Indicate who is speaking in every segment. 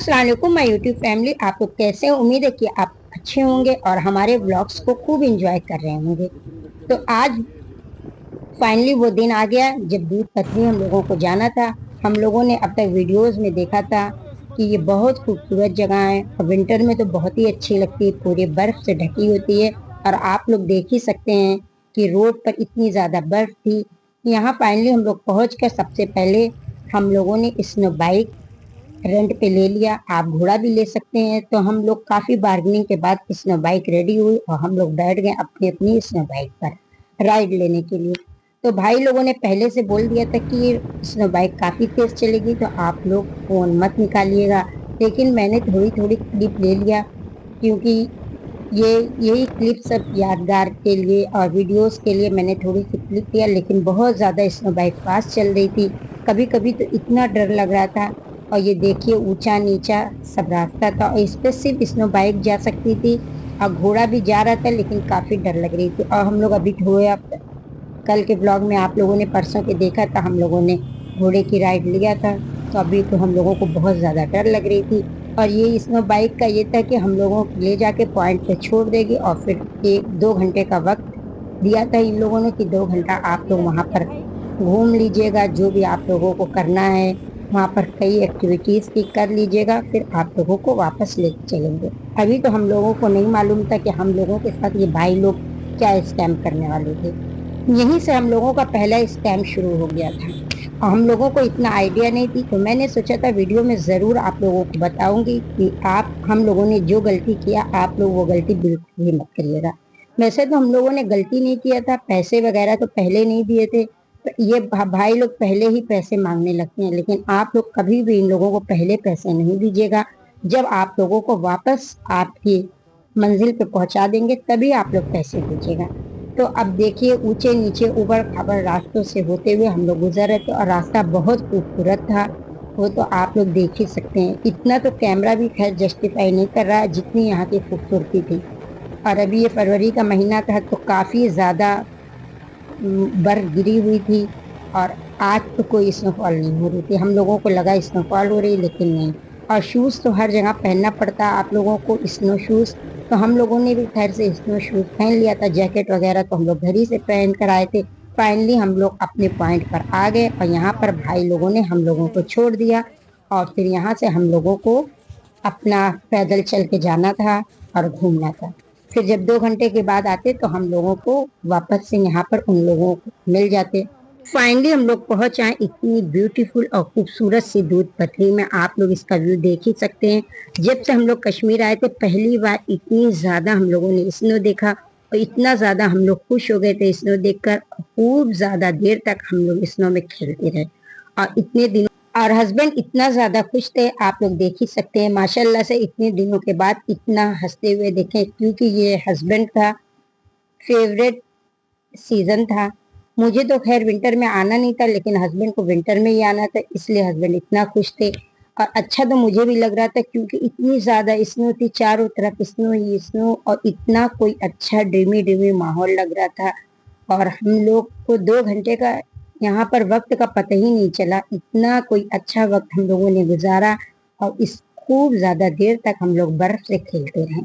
Speaker 1: अस्सलाम वालेकुम my YouTube family. आप लोग कैसे हैं? उम्मीद है कि आप अच्छे होंगे और हमारे व्लॉग्स को खूब एंजॉय कर रहे होंगे। तो आज फाइनली वो दिन आ गया जब दूध पतली हम लोगों को जाना था। हम लोगों ने अब तक वीडियोस में देखा था कि ये बहुत खूबसूरत जगह है और विंटर में तो बहुत ही अच्छी लगती है, पूरी बर्फ से ढकी होती है। और आप लोग देख ही सकते हैं कि रोड पर इतनी ज़्यादा बर्फ थी। यहाँ फाइनली हम लोग पहुँच कर सबसे पहले हम लोगों ने स्नो बाइक रेंट पे ले लिया। आप घोड़ा भी ले सकते हैं। तो हम लोग काफी बार्गेनिंग के बाद स्नो बाइक रेडी हुई और हम लोग बैठ गए अपनी अपनी स्नो बाइक पर राइड लेने के लिए। तो भाई लोगों ने पहले से बोल दिया था कि ये स्नो बाइक काफी तेज चलेगी, तो आप लोग फोन मत निकालिएगा। लेकिन मैंने थोड़ी थोड़ी क्लिप ले लिया, क्योंकि ये यही क्लिप सब यादगार के लिए और वीडियोस के लिए मैंने थोड़ी सी क्लिप लिया। लेकिन बहुत ज्यादा स्नो बाइक फास्ट चल रही थी, कभी कभी तो इतना डर लग रहा था। और ये देखिए ऊंचा नीचा सब रास्ता था और इस पे सिर्फ स्नो बाइक जा सकती थी और घोड़ा भी जा रहा था, लेकिन काफी डर लग रही थी। और हम लोग अभी थोड़ा कल के ब्लॉग में आप लोगों ने परसों के देखा था, हम लोगों ने घोड़े की राइड लिया था। तो अभी तो हम लोगों को बहुत ज्यादा डर लग रही थी। और ये स्नो बाइक का ये था कि हम लोगों को ले जाके पॉइंट पे छोड़ देगी और फिर 1-2 घंटे का वक्त दिया था इन लोगों ने कि 2 घंटा आप लोग वहां पर घूम लीजिएगा, जो भी आप लोगों को करना है वहां पर कई एक्टिविटीज की कर लीजिएगा, फिर आप लोगों को वापस ले चलेंगे। अभी तो हम लोगों को नहीं मालूम था कि हम लोगों के साथ ये भाई लोग क्या स्कैम करने वाले थे। यहीं से हम लोगों का पहला स्कैम शुरू हो गया था और हम लोगों को इतना आइडिया नहीं थी। तो मैंने सोचा था वीडियो में ज़रूर आप लोगों को बताऊंगी कि आप हम लोगों ने जो गलती किया आप लोग वो गलती बिल्कुल भी मत करिएगा। वैसे तो हम लोगों ने गलती नहीं किया था, पैसे वगैरह तो पहले नहीं दिए थे। तो ये भाई लोग पहले ही पैसे मांगने लगते हैं, लेकिन आप लोग कभी भी इन लोगों को पहले पैसे नहीं दीजिएगा। जब आप लोगों को वापस आपकी मंजिल पे पहुंचा देंगे तभी आप लोग पैसे दीजिएगा। तो अब देखिए ऊंचे नीचे ऊबड़ खाबड़ रास्तों से होते हुए हम लोग गुजर रहे थे और रास्ता बहुत खूबसूरत था। वो तो आप लोग देख ही सकते हैं। इतना तो कैमरा भी खैर जस्टिफाई नहीं कर रहा जितनी यहाँ की खूबसूरती थी। और अभी ये फरवरी का महीना था तो काफी ज्यादा बर्फ गिरी हुई थी। और आज तो कोई स्नोफॉल नहीं हो रही थी। हम लोगों को लगा स्नोफॉल हो रही, लेकिन नहीं। और शूज तो हर जगह पहनना पड़ता है आप लोगों को, स्नो शूज। तो हम लोगों ने भी खैर से स्नो शूज पहन लिया था। जैकेट वगैरह तो हम लोग घर ही से पहन कर आए थे। फाइनली हम लोग अपने पॉइंट पर आ गए और यहाँ पर भाई लोगों ने हम लोगों को छोड़ दिया। और फिर यहाँ से हम लोगों को अपना पैदल चल के जाना था और घूमना था। फिर जब 2 घंटे के बाद आते तो हम लोगों को वापस से यहाँ पर उन लोगों को मिल जाते। फाइनली हम लोग पहुंच आए इतनी ब्यूटीफुल और खूबसूरत सी दूध पथरी में। आप लोग इसका व्यू देख ही सकते हैं। जब से हम लोग कश्मीर आए थे पहली बार इतनी ज्यादा हम लोगों ने स्नो देखा और इतना ज्यादा हम लोग खुश हो गए थे स्नो देखकर। खूब ज्यादा देर तक हम लोग स्नो में खेलते रहे और इतने दिनों और हस्बैंड इतना ज्यादा खुश थे, आप लोग देख ही सकते हैं। माशाल्लाह से इतने दिनों के बाद इतना हंसते हुए देखें, क्योंकि ये हस्बैंड का फेवरेट सीजन था। मुझे तो खैर विंटर में आना नहीं था, लेकिन हस्बैंड को विंटर में ही आना था, इसलिए हस्बैंड इतना खुश थे। और अच्छा तो मुझे भी लग रहा था, क्योंकि इतनी ज्यादा स्नो थी, चारों तरफ स्नो ही स्नो और इतना कोई अच्छा ड्रीमी ड्रीमी माहौल लग रहा था। और हम लोग को 2 घंटे का यहाँ पर वक्त का पता ही नहीं चला। इतना कोई अच्छा वक्त हम लोगों ने गुजारा और इस खूब ज्यादा देर तक हम लोग बर्फ से खेलते रहे।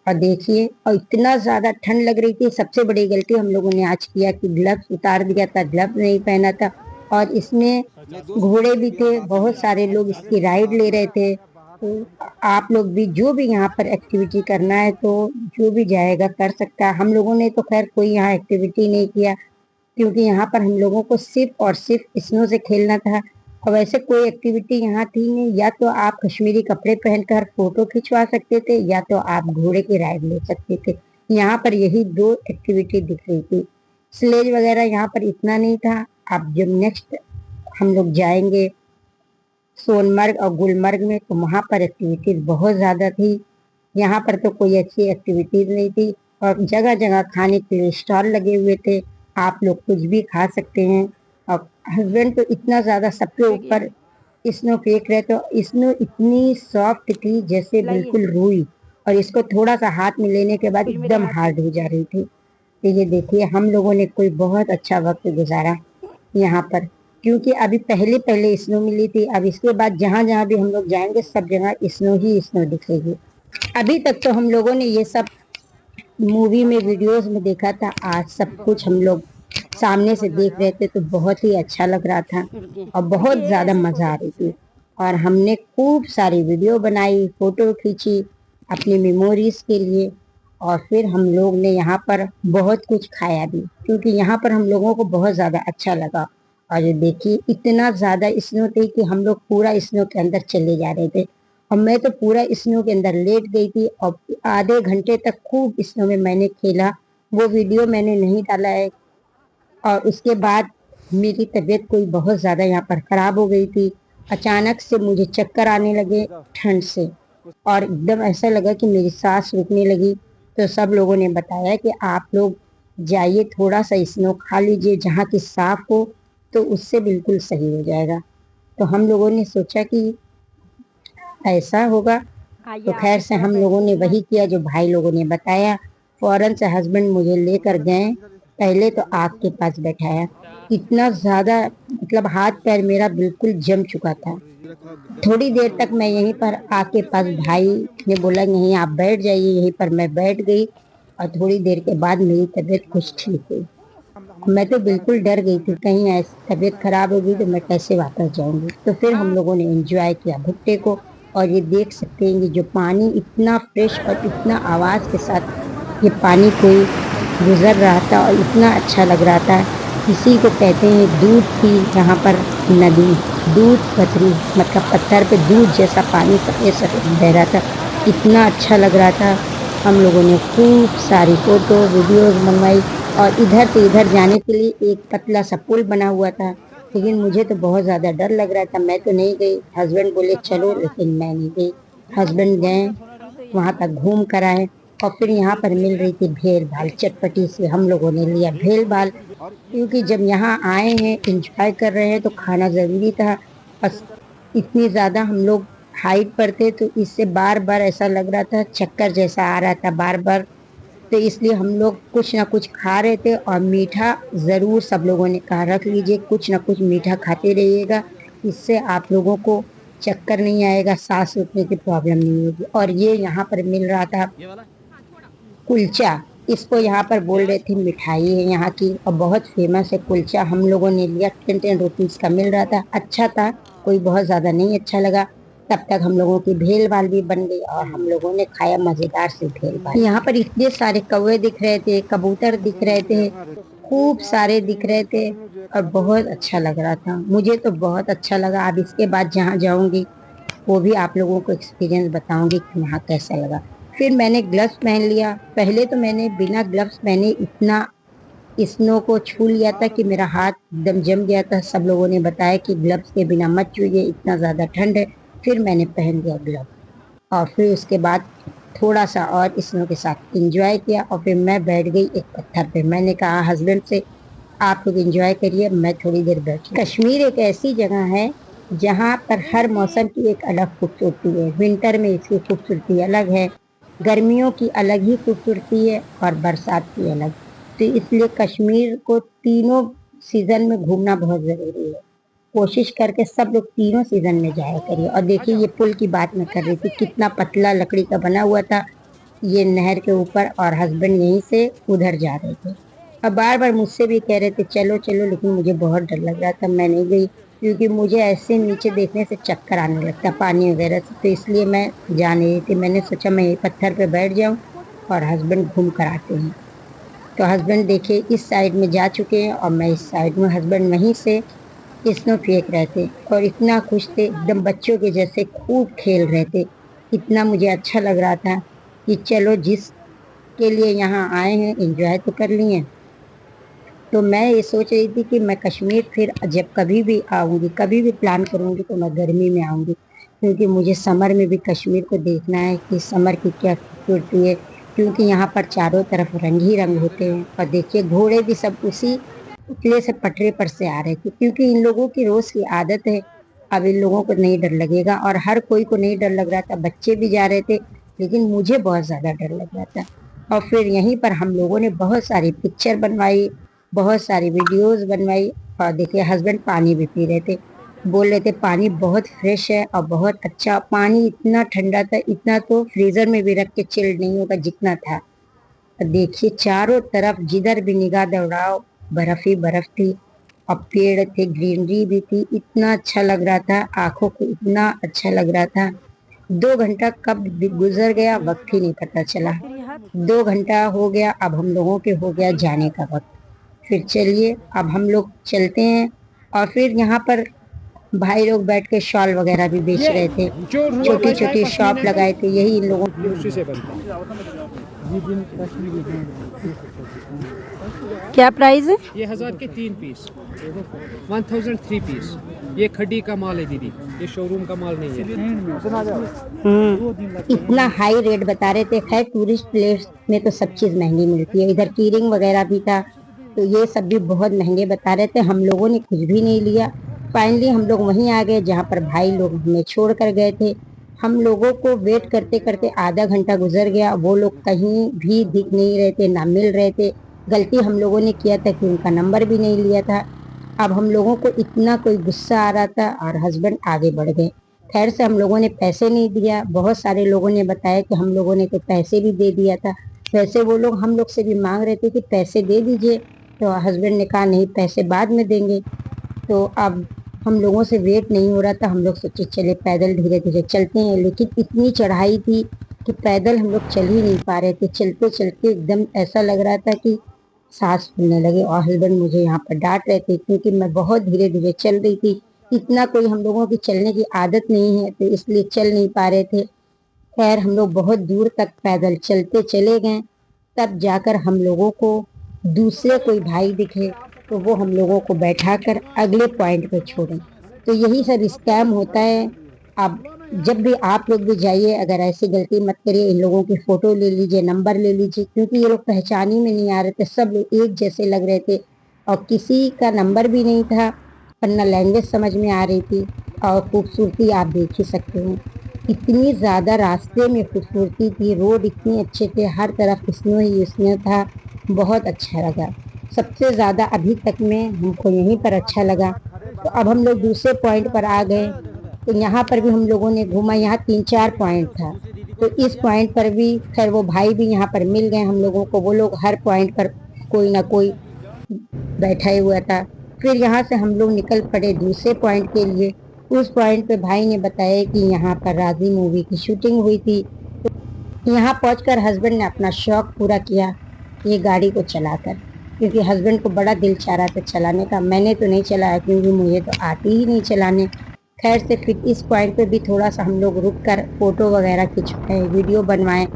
Speaker 1: और देखिए, और इतना ज्यादा ठंड लग रही थी। सबसे बड़ी गलती हम लोगों ने आज किया कि ग्लव्स उतार दिया था, ग्लव्स नहीं पहना था। और इसमें घोड़े भी थे, बहुत सारे लोग इसकी राइड ले रहे थे। तो आप लोग भी जो भी यहाँ पर एक्टिविटी करना है तो जो भी जाएगा कर सकता है। हम लोगों ने तो खैर कोई यहाँ एक्टिविटी नहीं किया, क्योंकि यहाँ पर हम लोगों को सिर्फ और सिर्फ स्नो से खेलना था। और वैसे कोई एक्टिविटी यहाँ थी नहीं। या तो आप कश्मीरी कपड़े पहनकर फोटो खिंचवा सकते थे, या तो आप घोड़े की राइड ले सकते थे। यहाँ पर यही 2 एक्टिविटी दिख रही थी। स्लेज वगैरह यहाँ पर इतना नहीं था। अब जब नेक्स्ट हम लोग जाएंगे सोनमर्ग और गुलमर्ग में, तो वहाँ पर एक्टिविटीज बहुत ज्यादा थी। यहाँ पर तो कोई अच्छी एक्टिविटीज नहीं थी और जगह जगह खाने के लिए स्टॉल लगे हुए थे, आप लोग कुछ भी खा सकते हैं। और हस्बैंड तो इतना ज्यादा सबके ऊपर स्नो फेंक रहे, तो स्नो इतनी सॉफ्ट थी जैसे बिल्कुल रुई, और इसको थोड़ा सा हाथ में लेने के बाद एकदम हार्ड हो जा रही थी। तो ये देखिए हम लोगों ने कोई बहुत अच्छा वक्त गुजारा यहाँ पर। क्योंकि अभी पहले पहले स्नो मिली थी। अब इसके बाद जहाँ जहाँ भी हम लोग जाएंगे सब जगह स्नो ही स्नो दिखेगी। अभी तक तो हम लोगों ने ये सब मूवी में वीडियोस में देखा था, आज सब कुछ हम लोग सामने से देख रहे थे तो बहुत ही अच्छा लग रहा था और बहुत ज्यादा मजा आ रही थी। और हमने खूब सारी वीडियो बनाई, फोटो खींची अपनी मेमोरीज के लिए। और फिर हम लोग ने यहाँ पर बहुत कुछ खाया भी, क्योंकि यहाँ पर हम लोगों को बहुत ज्यादा अच्छा लगा। और ये देखिए इतना ज्यादा स्नो थे कि हम लोग पूरा स्नो के अंदर चले जा रहे थे। और मैं तो पूरा स्नो के अंदर लेट गई थी और आधे घंटे तक खूब स्नो में मैंने खेला। वो वीडियो मैंने नहीं डाला है। और उसके बाद मेरी तबीयत कोई बहुत ज़्यादा यहाँ पर ख़राब हो गई थी। अचानक से मुझे चक्कर आने लगे ठंड से, और एकदम ऐसा लगा कि मेरी सांस रुकने लगी। तो सब लोगों ने बताया कि आप लोग जाइए थोड़ा सा स्नो खा लीजिए जहाँ की साफ हो, तो उससे बिल्कुल सही हो जाएगा। तो हम लोगों ने सोचा कि ऐसा होगा। तो खैर से हम लोगों ने वही किया जो भाई लोगों ने बताया। फौरन से हस्बैंड मुझे लेकर गए, पहले तो आग के पास बैठाया। इतना ज्यादा मतलब हाथ पैर मेरा बिल्कुल जम चुका था। थोड़ी देर तक मैं यहीं पर आग के पास, भाई ने बोला यहीं आप बैठ जाइए, यहीं पर मैं बैठ गई। और थोड़ी देर के बाद मेरी तबीयत कुछ ठीक हुई। मैं तो बिल्कुल डर गई थी कहीं ऐसी तबीयत खराब होगी तो मैं कैसे वापस जाऊंगी। तो फिर हम लोगों ने एंजॉय किया भुट्टे को। और ये देख सकते हैं कि जो पानी इतना फ्रेश और इतना आवाज के साथ ये पानी कोई गुजर रहा था और इतना अच्छा लग रहा था। इसी को कहते हैं दूध की यहाँ पर नदी, दूध पथरी, मतलब पत्थर पे दूध जैसा पानी सफेद सफेद बह रहा था। इतना अच्छा लग रहा था। हम लोगों ने खूब सारी फोटो वीडियोस बनवाई। और इधर से इधर जाने के लिए एक पतला सा पुल बना हुआ था, लेकिन मुझे तो बहुत ज़्यादा डर लग रहा था, मैं तो नहीं गई। हस्बैंड बोले चलो, लेकिन मैं नहीं गई। हस्बैंड गए, वहाँ तक घूम कर आए। और फिर यहाँ पर मिल रही थी भेल भाल चटपटी से, हम लोगों ने लिया भेल भाल, क्योंकि जब यहाँ आए हैं इंजॉय कर रहे हैं तो खाना ज़रूरी था। बस इतनी ज़्यादा हम लोग हाइट पर थे तो इससे बार बार ऐसा लग रहा था, चक्कर जैसा आ रहा था बार बार। तो इसलिए हम लोग कुछ ना कुछ खा रहे थे। और मीठा ज़रूर सब लोगों ने कहा रख लीजिए, कुछ ना कुछ मीठा खाते रहिएगा, इससे आप लोगों को चक्कर नहीं आएगा, सांस रुकने की प्रॉब्लम नहीं होगी। और ये यहाँ पर मिल रहा था कुलचा, इसको यहाँ पर बोल रहे थे मिठाई है यहाँ की और बहुत फेमस है कुलचा। हम लोगों ने लिया, 10 10 रुपीज़ का मिल रहा था, अच्छा था, कोई बहुत ज़्यादा नहीं अच्छा लगा। तब तक हम लोगों की भेल भाल भी बन गई और हम लोगों ने खाया मज़ेदार से भेल भाल। यहाँ पर इतने सारे कौवे दिख रहे थे, कबूतर दिख रहे थे, खूब सारे दिख रहे थे और बहुत अच्छा लग रहा था। मुझे तो बहुत अच्छा लगा। अब इसके बाद जहाँ जाऊँगी वो भी आप लोगों को एक्सपीरियंस बताऊंगी कि वहाँ कैसा लगा। फिर मैंने ग्लव्स पहन लिया। पहले तो मैंने बिना ग्लव्स पहने इतना स्नो को छू लिया था कि मेरा हाथ एकदम जम गया था। सब लोगों ने बताया कि ग्लव्स के बिना मत छूइए, इतना ज़्यादा ठंड है। फिर मैंने पहन लिया ग्लव और फिर उसके बाद थोड़ा सा और स्नो के साथ इंजॉय किया। और फिर मैं बैठ गई एक पत्थर पे। मैंने कहा हस्बैंड से आप लोग एंजॉय करिए, मैं थोड़ी देर बैठी। कश्मीर एक ऐसी जगह है जहाँ पर हर मौसम की एक अलग खूबसूरती है। विंटर में इसकी खूबसूरती अलग है, गर्मियों की अलग ही खूबसूरती है और बरसात की अलग। तो इसलिए कश्मीर को तीनों सीजन में घूमना बहुत ज़रूरी है। कोशिश करके सब लोग तीनों सीजन में जाया करिए। और देखिए ये पुल की बात मैं कर रही थी, कितना पतला लकड़ी का बना हुआ था ये नहर के ऊपर, और हस्बैंड यहीं से उधर जा रहे थे। अब बार बार मुझसे भी कह रहे थे चलो चलो, लेकिन मुझे बहुत डर लग रहा था, मैं नहीं गई। क्योंकि मुझे ऐसे नीचे देखने से चक्कर आने लगता पानी वगैरह से, तो इसलिए मैं जा नहीं रही थी। मैंने सोचा मैं यही पत्थर पे बैठ जाऊं और हस्बैंड घूम कर आते हैं। तो हस्बैंड देखे इस साइड में जा चुके हैं और मैं इस साइड में, हस्बैंड वहीं से स्नो फेंक रहे थे और इतना खुश थे, एकदम बच्चों के जैसे खूब खेल रहे थे। इतना मुझे अच्छा लग रहा था कि चलो जिसके लिए यहाँ आए हैं एंजॉय तो कर लिए। तो मैं ये सोच रही थी कि मैं कश्मीर फिर जब कभी भी आऊँगी, कभी भी प्लान करूँगी तो मैं गर्मी में आऊँगी, क्योंकि मुझे समर में भी कश्मीर को देखना है कि समर की क्या खूबसूरती है। क्योंकि यहाँ पर चारों तरफ रंग ही रंग होते हैं। और देखिए घोड़े भी सब उसी पुतले से पटरे पर से आ रहे थे, क्योंकि इन लोगों की रोज की आदत है। अब इन लोगों को नहीं डर लगेगा, और हर कोई को नहीं डर लग रहा था, बच्चे भी जा रहे थे, लेकिन मुझे बहुत ज्यादा डर लग रहा था। और फिर यहीं पर हम लोगों ने बहुत सारी पिक्चर बनवाई, बहुत सारी वीडियोस बनवाई। और देखिए हस्बैंड पानी भी पी रहे थे, बोल रहे थे पानी बहुत फ्रेश है और बहुत अच्छा पानी, इतना ठंडा था, इतना तो फ्रीजर में भी रख के चिल्ड नहीं होगा जितना था। देखिए चारों तरफ जिधर भी निगाह दौड़ाओ बर्फ ही बर्फ थी और पेड़ थे, ग्रीनरी भी थी, इतना अच्छा लग रहा था, आंखों को इतना अच्छा लग रहा था। 2 घंटा कब गुजर गया वक्त ही नहीं पता चला। 2 घंटा हो गया, अब हम लोगों के हो गया जाने का वक्त। फिर चलिए अब हम लोग चलते हैं। और फिर यहाँ पर भाई लोग बैठ के शॉल वगैरह भी बेच
Speaker 2: ये
Speaker 1: रहे थे,
Speaker 2: जो रुआ
Speaker 1: छोटी
Speaker 2: भाई
Speaker 1: छोटी
Speaker 2: पश्मीना
Speaker 1: शॉप
Speaker 2: है
Speaker 1: लगाए थे, यही इन लोगों।
Speaker 2: ये उसी से बनता है।
Speaker 3: क्या प्राइस है?
Speaker 2: ये 1000 के 3 पीस, 1000 3 पीस। ये खड्डी का माल है दीदी, ये शोरूम का माल नहीं है।
Speaker 1: इतना हाई रेट बता रहे थे। खैर टूरिस्ट प्लेस में तो सब चीज महंगी मिलती है, इधर कीरिंग वगैरह भी था, तो ये सब भी बहुत महंगे बता रहे थे। हम लोगों ने कुछ भी नहीं लिया। फाइनली हम लोग वहीं आ गए जहाँ पर भाई लोग हमें छोड़ कर गए थे। हम लोगों को वेट करते करते आधा घंटा गुजर गया, वो लोग कहीं भी दिख नहीं रहे थे, ना मिल रहे थे। गलती हम लोगों ने किया था कि उनका नंबर भी नहीं लिया था। अब हम लोगों को इतना कोई गुस्सा आ रहा था और हस्बैंड आगे बढ़ गए। खैर से हम लोगों ने पैसे नहीं दिया। बहुत सारे लोगों ने बताया कि हम लोगों ने तो पैसे भी दे दिया था। वैसे वो लोग हम लोग से भी मांग रहे थे कि पैसे दे दीजिए, तो हस्बैंड ने कहा नहीं पैसे बाद में देंगे। तो अब हम लोगों से वेट नहीं हो रहा था, हम लोग सोचे चले पैदल धीरे धीरे चलते हैं, लेकिन इतनी चढ़ाई थी कि पैदल हम लोग चल ही नहीं पा रहे थे। चलते चलते एकदम ऐसा लग रहा था कि सांस फूलने लगे और हस्बैंड मुझे यहाँ पर डांट रहे थे क्योंकि मैं बहुत धीरे धीरे चल रही थी। इतना कोई हम लोगों की चलने की आदत नहीं है, तो इसलिए चल नहीं पा रहे थे। खैर हम लोग बहुत दूर तक पैदल चलते चले गए, तब जाकर हम लोगों को दूसरे कोई भाई दिखे, तो वो हम लोगों को बैठाकर अगले पॉइंट पे छोड़े। तो यही सब स्कैम होता है। अब जब भी आप लोग भी जाइए, अगर ऐसी गलती मत करिए, इन लोगों की फोटो ले लीजिए, नंबर ले लीजिए, क्योंकि ये लोग पहचान ही में नहीं आ रहे थे, सब लोग एक जैसे लग रहे थे और किसी का नंबर भी नहीं था और न लैंग्वेज समझ में आ रही थी। और खूबसूरती आप देख ही सकते हैं, इतनी ज़्यादा रास्ते में खूबसूरती थी, रोड इतने अच्छे थे, हर तरफ स्नो ही स्नो था, बहुत अच्छा लगा। सबसे ज़्यादा अभी तक में हमको यहीं पर अच्छा लगा। तो अब हम लोग दूसरे पॉइंट पर आ गए, तो यहाँ पर भी हम लोगों ने घूमा, यहाँ 3-4 पॉइंट था। तो इस पॉइंट पर भी खैर वो भाई भी यहाँ पर मिल गए हम लोगों को, वो लोग हर पॉइंट पर कोई ना कोई बैठा ही हुआ था। फिर यहाँ से हम लोग निकल पड़े दूसरे पॉइंट के लिए। उस पॉइंट पे भाई ने बताया कि यहाँ पर राजी मूवी की शूटिंग हुई थी। तो यहाँ पहुंचकर हस्बैंड ने अपना शौक पूरा किया ये गाड़ी को चलाकर, क्योंकि हस्बैंड को बड़ा दिल चाह रहा था चलाने का। मैंने तो नहीं चलाया क्योंकि मुझे तो आती ही नहीं चलाने। खैर से फिर इस पॉइंट पे भी थोड़ा सा हम लोग रुक कर फोटो वगैरह खिंचवाए, वीडियो बनवाए,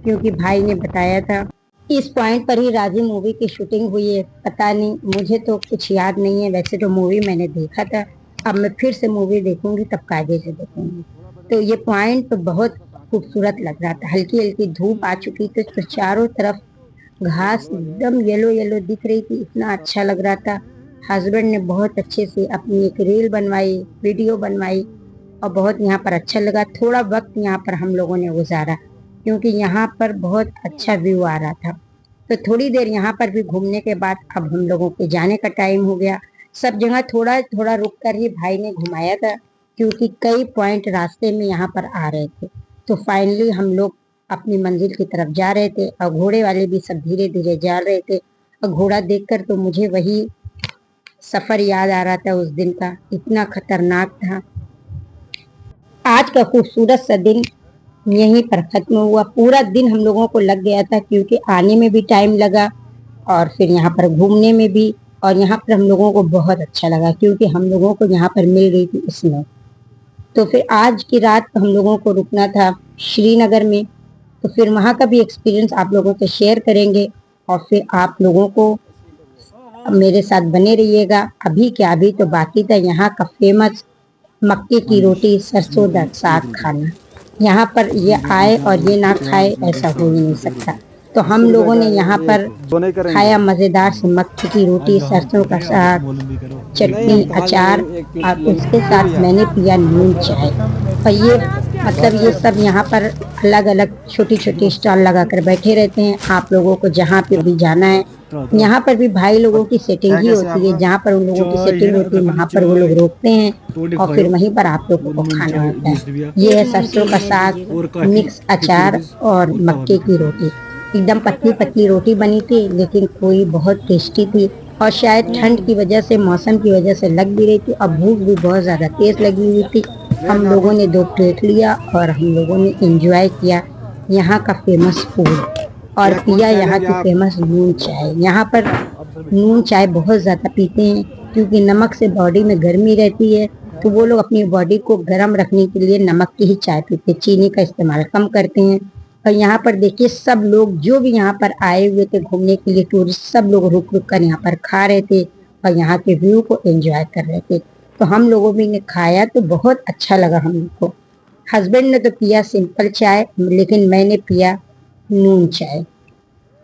Speaker 1: क्योंकि भाई ने बताया था इस पॉइंट पर ही राजी मूवी की शूटिंग हुई है। पता नहीं, मुझे तो कुछ याद नहीं है, वैसे तो मूवी मैंने देखा था, अब मैं फिर से मूवी देखूंगी तब कायदे से देखूंगी। तो ये पॉइंट तो बहुत खूबसूरत लग रहा था। हल्की हल्की धूप आ चुकी थी, तो चारों तरफ घास एकदम येलो येलो दिख रही थी, इतना अच्छा लग रहा था। हस्बैंड ने बहुत अच्छे से अपनी एक रील बनवाई, वीडियो बनवाई और बहुत यहाँ पर अच्छा लगा। थोड़ा वक्त यहाँ पर हम लोगों ने गुजारा क्योंकि यहाँ पर बहुत अच्छा व्यू आ रहा था। तो थोड़ी देर यहाँ पर भी घूमने के बाद अब हम लोगों के जाने का टाइम हो गया। सब जगह थोड़ा थोड़ा रुक कर ही भाई ने घुमाया था, क्योंकि कई पॉइंट रास्ते में यहाँ पर आ रहे थे। तो फाइनली हम लोग अपनी मंजिल की तरफ जा रहे थे और घोड़े वाले भी सब धीरे धीरे जा रहे थे। और घोड़ा देखकर तो मुझे वही सफर याद आ रहा था उस दिन का, इतना खतरनाक था। आज का खूबसूरत सा दिन यहीं पर खत्म हुआ। पूरा दिन हम लोगों को लग गया था, क्योंकि आने में भी टाइम लगा और फिर यहाँ पर घूमने में भी। और यहाँ पर हम लोगों को बहुत अच्छा लगा क्योंकि हम लोगों को यहाँ पर मिल गई थी स्नो। तो फिर आज की रात हम लोगों को रुकना था श्रीनगर में, तो फिर वहाँ का भी एक्सपीरियंस आप लोगों से शेयर करेंगे। और फिर आप लोगों को मेरे साथ बने रहिएगा। अभी क्या, अभी तो बाकी था यहाँ का फेमस मक्के की रोटी सरसों का साग खाना। यहाँ पर ये आए और ये ना खाए ऐसा हो ही नहीं सकता। तो हम लोगों ने यहाँ पर खाया मज़ेदार से मक्के की रोटी, सरसों का साग, चटनी, अचार और उसके साथ मैंने पिया नून चाय। और ये मतलब ये सब यहाँ पर अलग अलग छोटी छोटी स्टॉल लगा कर बैठे रहते हैं। आप लोगों को जहाँ पे भी जाना है यहाँ पर भी भाई लोगों की सेटिंग ही होती है, जहाँ पर उन लोगों की सेटिंग होती है वहाँ पर वो लोग रोकते हैं और फिर वहीं पर आप लोगों को खाना होता है। ये है सरसों का साग, मिक्स अचार और मक्के की रोटी। एकदम पतली पतली रोटी बनी थी लेकिन कोई बहुत टेस्टी थी और शायद ठंड की वजह से, मौसम की वजह से लग भी रही थी और भूख भी बहुत ज़्यादा तेज लगी हुई थी। हम लोगों ने 2 प्लेट लिया और हम लोगों ने एंजॉय किया यहाँ का फेमस फूड और पिया यहाँ की फेमस नून चाय। यहाँ पर नून चाय बहुत ज़्यादा पीते हैं क्योंकि नमक से बॉडी में गर्मी रहती है, तो वो लोग अपनी बॉडी को गर्म रखने के लिए नमक की ही चाय पीते हैं, चीनी का इस्तेमाल कम करते हैं। और यहाँ पर देखिए सब लोग जो भी यहाँ पर आए हुए थे घूमने के लिए, टूरिस्ट, सब लोग रुक रुक कर यहाँ पर खा रहे थे और यहाँ के व्यू को एंजॉय कर रहे थे। तो हम लोगों भी ने खाया तो बहुत अच्छा लगा हम लोग को। हस्बैंड ने तो पिया सिंपल चाय लेकिन मैंने पिया नून चाय।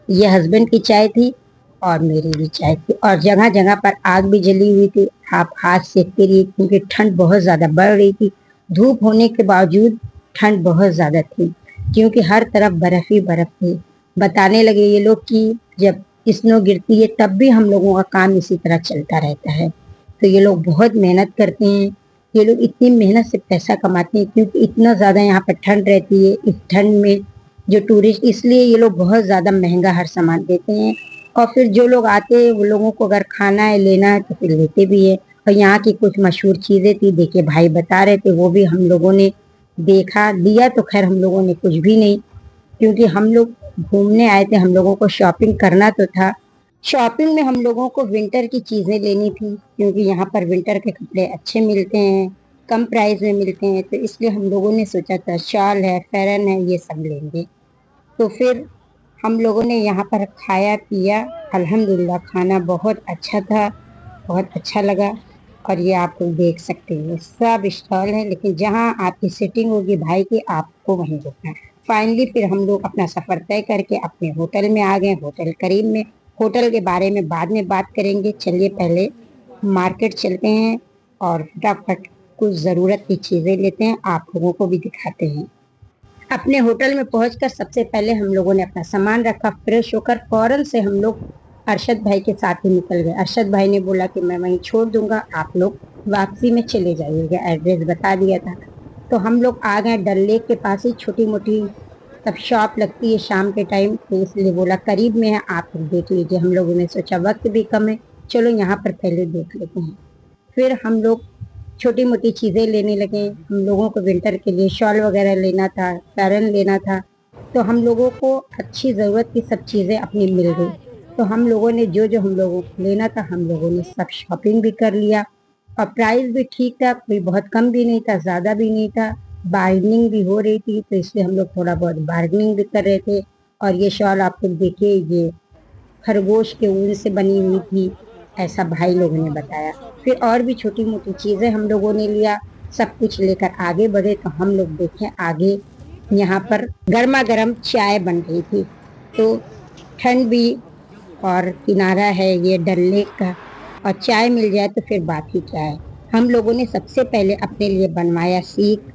Speaker 1: ये हस्बैंड की चाय थी और मेरी भी चाय थी और जगह जगह पर आग भी जली हुई थी। आप हाथ सेकते रहिए क्योंकि ठंड बहुत ज़्यादा बढ़ रही थी। धूप होने के बावजूद ठंड बहुत ज़्यादा थी क्योंकि हर तरफ बर्फ ही बर्फ थी। बताने लगे ये लोग कि जब स्नो गिरती है तब भी हम लोगों का काम इसी तरह चलता रहता है। तो ये लोग बहुत मेहनत करते हैं। ये लोग इतनी मेहनत से पैसा कमाते हैं क्योंकि इतना ज़्यादा यहाँ पर ठंड रहती है। इस ठंड में जो टूरिस्ट, इसलिए ये लोग बहुत ज़्यादा महंगा हर सामान देते हैं और फिर जो लोग आते हैं वो लोगों को अगर खाना है, लेना है तो फिर लेते भी है। और यहाँ की कुछ मशहूर चीज़ें थी, देखिए भाई बता रहे थे, वो भी हम लोगों ने देखा। लिया तो खैर हम लोगों ने कुछ भी नहीं क्योंकि हम लोग घूमने आए थे, हम लोगों को शॉपिंग करना तो था। शॉपिंग में हम लोगों को विंटर की चीज़ें लेनी थी क्योंकि यहाँ पर विंटर के कपड़े अच्छे मिलते हैं, कम प्राइस में मिलते हैं, तो इसलिए हम लोगों ने सोचा था शॉल है, फेरन है, ये सब लेंगे। तो फिर हम लोगों ने यहाँ पर खाया पिया। अल्हम्दुलिल्लाह खाना बहुत अच्छा था, बहुत अच्छा लगा। और ये आप लोग देख सकते हैं सब स्टॉल है लेकिन जहाँ आपकी सीटिंग होगी भाई की आपको वहीं रुकना है। फाइनली फिर हम लोग अपना सफ़र तय करके अपने होटल में आ गए। होटल करीब में, होटल के बारे में बाद में बात करेंगे। चलिए पहले मार्केट चलते हैं और फटाफट कुछ ज़रूरत की चीज़ें लेते हैं, आप लोगों को भी दिखाते हैं। अपने होटल में पहुंचकर सबसे पहले हम लोगों ने अपना सामान रखा। फ्रेश होकर फौरन से हम लोग अरशद भाई के साथ ही निकल गए। अरशद भाई ने बोला कि मैं वहीं छोड़ दूंगा, आप लोग वापसी में चले जाइएगा। एड्रेस बता दिया था तो हम लोग आ गए डल लेक के पास ही। छोटी मोटी तब शॉप लगती है शाम के टाइम, तो इसलिए बोला करीब में है, आप लोग देख लीजिए। हम लोगों ने सोचा वक्त भी कम है, चलो यहाँ पर पहले देख लेते हैं। फिर हम लोग छोटी मोटी चीज़ें लेने लगे। हम लोगों को विंटर के लिए शॉल वगैरह लेना था, पैरन लेना था, तो हम लोगों को अच्छी ज़रूरत की सब चीज़ें अपनी मिल गई। तो हम लोगों ने जो जो हम लोगों को लेना था हम लोगों ने सब शॉपिंग भी कर लिया और प्राइस भी ठीक था, कोई बहुत कम भी नहीं था, ज़्यादा भी नहीं था। बार्गेनिंग भी हो रही थी तो इसलिए हम लोग थोड़ा बहुत बार्गेनिंग भी कर रहे थे। और ये शॉल आप लोग देखिए, ये खरगोश के ऊन से बनी हुई थी, ऐसा भाई लोगों ने बताया। फिर और भी छोटी मोटी चीज़ें हम लोगों ने लिया। सब कुछ लेकर आगे बढ़े तो हम लोग देखें आगे यहाँ पर गर्मा गर्म चाय बन रही थी। तो ठंड भी और किनारा है ये डल लेक का, और चाय मिल जाए तो फिर बात ही क्या है। हम लोगों ने सबसे पहले अपने लिए बनवाया सीख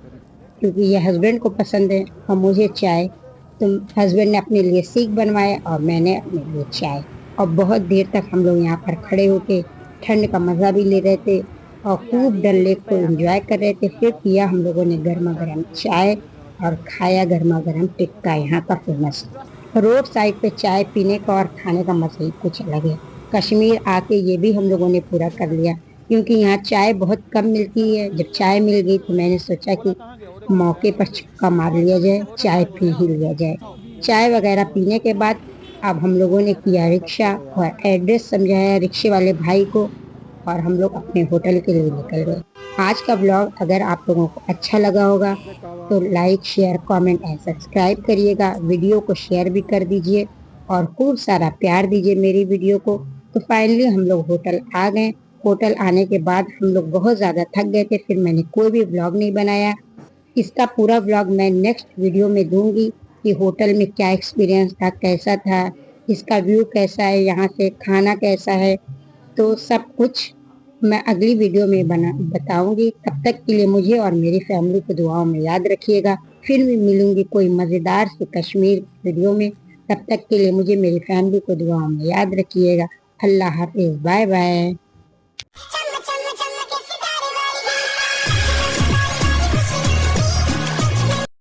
Speaker 1: क्योंकि ये हस्बैंड को पसंद है और मुझे चाय। तो हस्बैंड ने अपने लिए सीख बनवाया और मैंने अपने लिए चाय। और बहुत देर तक हम लोग यहाँ पर खड़े होके ठंड का मज़ा भी ले रहे थे और खूब डल लेक को एंजॉय कर रहे थे। फिर पिया हम लोगों ने गर्मा गर्म चाय और खाया गर्मा गर्म टिक्का, यहाँ का फेमस। रोड साइड पे चाय पीने का और खाने का मज़ा ही कुछ अलग है। कश्मीर आके ये भी हम लोगों ने पूरा कर लिया क्योंकि यहाँ चाय बहुत कम मिलती है। जब चाय मिल गई तो मैंने सोचा कि मौके पर छक्का मार लिया जाए, चाय पी ही लिया जाए। चाय वगैरह पीने के बाद अब हम लोगों ने किया रिक्शा और एड्रेस समझाया रिक्शे वाले भाई को और हम लोग अपने होटल के लिए निकल गए। आज का ब्लॉग अगर आप लोगों को अच्छा लगा होगा तो like, share, comment and subscribe करिएगा। वीडियो को शेयर भी कर दीजिए और खूब सारा प्यार दीजिए मेरी वीडियो को। तो फाइनली हम लोग होटल आ गए। होटल आने के बाद हम लोग बहुत ज़्यादा थक गए थे, फिर मैंने कोई भी ब्लॉग नहीं बनाया। इसका पूरा ब्लॉग मैं नेक्स्ट वीडियो में दूंगी कि होटल में क्या एक्सपीरियंस था, कैसा था, इसका व्यू कैसा है, यहाँ से खाना कैसा है। तो सब कुछ मैं अगली वीडियो में बताऊंगी। तब तक के लिए मुझे और मेरी फैमिली को दुआओं में याद रखिएगा। फिर भी मिलूंगी कोई मज़ेदार से कश्मीर वीडियो में। तब तक के लिए मुझे मेरी फैमिली को दुआ में याद रखिएगा। अल्लाह हाफिज, बाय बाय।